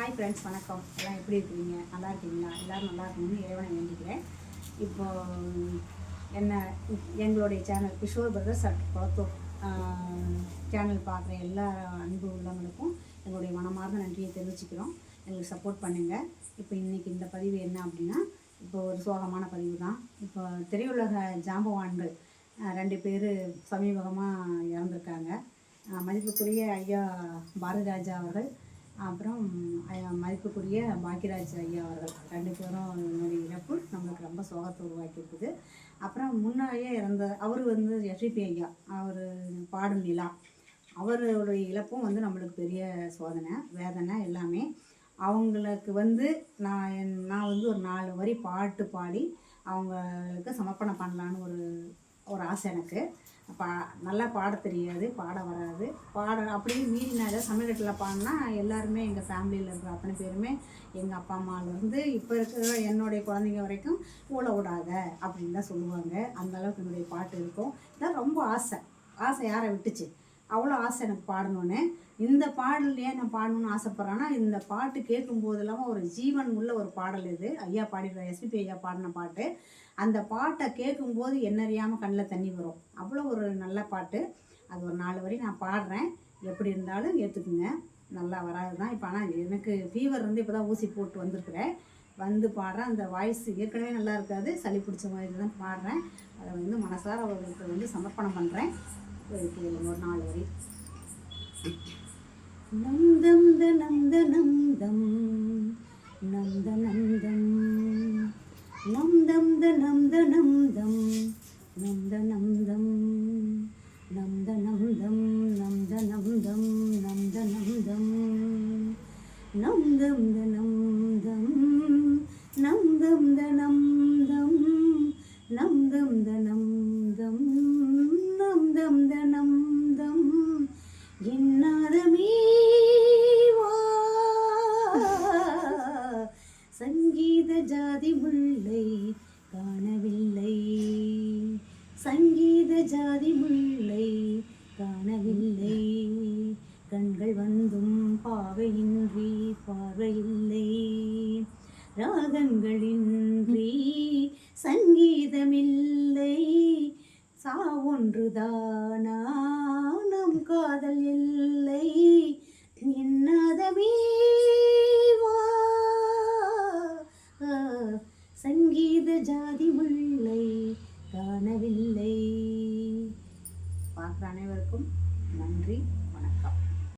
Hi friends, வணக்கம். எல்லாம் எப்படி இருக்கிறீங்க? நல்லா இருக்கீங்களா? எல்லோரும் நல்லா இருக்கணும்னு இறைவனை வேண்டிக்கிறேன். இப்போது எங்களுடைய channel Kishore brothers at Kulathur channel பார்க்குற எல்லா அன்பு உள்ளவங்களுக்கும் எங்களுடைய மனமார்ந்த நன்றியை தெரிவிச்சுக்கிறோம். எங்களுக்கு சப்போர்ட் பண்ணுங்கள். இப்போ இன்றைக்கி இந்த பதிவு என்ன அப்படின்னா, இப்போ ஒரு சோகமான பதிவு தான். இப்போ திரையுலக ஜாம்பவான்கள் 2 பேர் சமீபகமாக இறந்துருக்காங்க. மதிப்புக்குரிய ஐயா பாரதிராஜா அவர்கள், அப்புறம் மதிப்புக்குரிய பாக்கியராஜ் ஐயா அவர்கள் 2 பேரும் என்னுடைய இறப்பு நம்மளுக்கு ரொம்ப சோகத்தை உருவாக்கியிருக்குது. அப்புறம் முன்னாடியே இறந்த அவர் எஸ்பிபி ஐயா, அவர் பாடும் நிலா, அவருடைய இழப்பும் நம்மளுக்கு பெரிய சோதனை வேதனை எல்லாமே. அவங்களுக்கு நான் ஒரு 4 வரி பாட்டு பாடி அவங்களுக்கு சமர்ப்பணம் பண்ணலான்னு ஒரு ஆசை எனக்கு. நல்லா பாட தெரியாது, பாட வராது. அப்படியே மீறினால சமையல்கட்டில் பாடினா எல்லாருமே எங்கள் ஃபேமிலியில் இருக்கிற அத்தனை பேருமே எங்கள் அப்பா அம்மாவிலேருந்து இப்போ இருக்கிற என்னுடைய குழந்தைங்க வரைக்கும் ஊழ விடாத அப்படின்னு தான் சொல்லுவாங்க. அந்தளவுக்கு என்னுடைய பாட்டு இருக்கும். இதான் ரொம்ப ஆசை யாரை விட்டுச்சு, அவ்வளோ ஆசை எனக்கு பாடணுன்னு. இந்த பாடலையே நான் பாடணுன்னு ஆசைப்பட்றேன்னா, இந்த பாட்டு கேட்கும்போது இல்லாமல் ஒரு ஜீவன் உள்ள ஒரு பாடல் இது. ஐயா பாடிடுற எஸ்பிபி ஐயா பாடின பாட்டு. அந்த பாட்டை கேட்கும்போது என்னறியாமல் கண்ணில் தண்ணி வரும். அவ்வளோ ஒரு நல்ல பாட்டு. அது ஒரு 4 வரி நான் பாடுறேன். எப்படி இருந்தாலும் ஏற்றுக்குங்க. நல்லா வராது தான். இப்போ ஆனால் எனக்கு ஃபீவர் இப்போ தான் ஊசி போட்டு வந்திருக்கிறேன். பாடுறேன். அந்த வாய்ஸ் ஏற்கனவே நல்லா இருக்காது, சளி பிடிச்ச மாதிரி தான் பாடுறேன். அதை மனசார அவர்களுக்கு சமர்ப்பணம் பண்ணுறேன். ஒரு 4 வரி. நந்தம் நந்த நந்தம் நந்த நந்தம் நந்தம் நந்த நந்தம் நந்த நந்தம் நந்த நந்தம் நந்த நந்தம் நந்த நந்தம் நந்தம் நந்தம் நந்தம் நந்தம் நந்தம் நந்தம் நந்தம் நந்தம் என்னாதமே சங்கீத ஜாதி முல்லை காணவில்லை, சங்கீத ஜாதி முல்லை காணவில்லை, கண்கள் வந்தும் பாவையின்றி பார்வையில்லை, ராகங்களின்றி சங்கீதமில்லை, சாவொன்றுதானா நம் காதல் இல்லை,